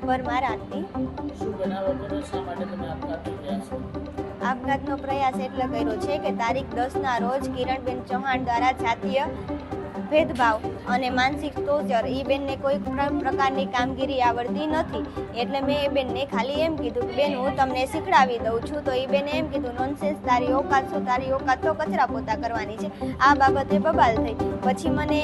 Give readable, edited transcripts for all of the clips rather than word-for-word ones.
પરમાર આરતી। શું બનાવ હતો ને શા માટે તમે આપઘાતનો પ્રયાસ કર્યો? આપઘાતનો પ્રયાસ એટલે કર્યો છે કે તારીખ 10ના રોજ કિરણબેન ચૌહાણ દ્વારા જાતીય ભેદભાવ અને માનસિક ટોર્ચર, એ બેનને કોઈ પ્રકારની કામગીરી આવડતી નથી, એટલે મેં એ બેનને ખાલી એમ કીધું કે બેન હું તમને શીખડાવી દઉં છું, તો એ બેને એમ કીધું નોનસેન્સ, તારી ઓકાત શું, તારી ઓકાત તો કચરા પોતા કરવાની છે। આ બાબતે બબાલ થઈ। પછી મને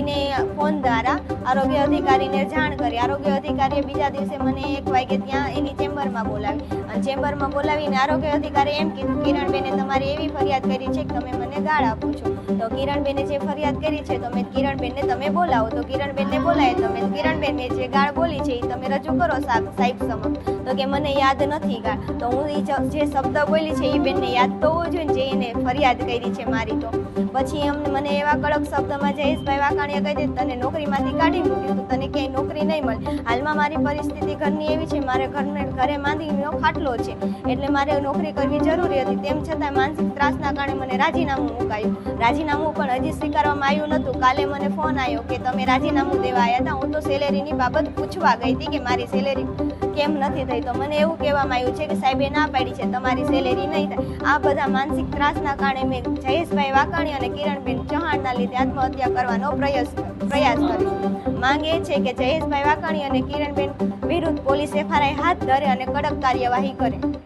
એને ફોન દ્વારા આરોગ્ય અધિકારીને જાણ કરી। આરોગ્ય અધિકારીએ બીજા દિવસે મને 1 વાગે ત્યાં એની ચેમ્બરમાં બોલાવી, અને ચેમ્બરમાં બોલાવીને આરોગ્ય અધિકારીએ એમ કીધું કિરણબેને તમારી એવી ફરિયાદ કરી છે કે તમે મને ગાળ આપો છો, તો કિરણબેને જે ફરિયાદ કરી છે તો મેં કિરણબેનને તમે બોલાવો, તો કિરણબેનને બોલાય, તમે કિરણબેનને જે ગાળ બોલી છે એ તમે રજૂ કરો સાહેબ સમક્ષ, તો કે મને યાદ નથી ગાળ, તો હું એ જે શબ્દ બોલી છે એ બેનને યાદ તો હોવો જોઈએ ને, જે એને ફરિયાદ કરી છે મારી। તો પછી મને એવા કડક શબ્દમાં જયેશભાઈ વાકાણીએ કહી દીધું તને નોકરીમાંથી કાઢી મૂક્યું, તો તને ક્યાંય નોકરી નહીં મળે। હાલમાં મારી પરિસ્થિતિ ઘરની એવી છે, મારે ઘરે માંદગીનો ખાટલો છે, એટલે મારે નોકરી કરવી જરૂરી હતી, તેમ છતાં માનસિક ત્રાસના કારણે મને રાજીનામું મુકાયું। રાજીનામું પણ હજી સ્વીકારવામાં આવ્યું નહોતું। કાલે મને ફોન આવ્યો કે તમે રાજીનામું દેવા આવ્યા હતા, હું તો સેલેરીની બાબત પૂછવા ગઈ હતી કે મારી સેલેરી કેમ નથી થઈ, તો મને એવું કહેવામાં આવ્યું છે કે સાહેબે ના પાડી છે તમારી સેલેરી નહીં થાય। આ બધા માનસિક ત્રાસના કારણે મેં જયેશભાઈ વાકાણી અને કિરણબેન ચૌહાણના લીધે આત્મહત્યા કરવાનો પ્રયાસ કર્યો। માંગ એ છે કે જયેશભાઈ વાકાણી અને કિરણબેન વિરુદ્ધ પોલીસ FIR હાથ ધરે અને કડક કાર્યવાહી કરે।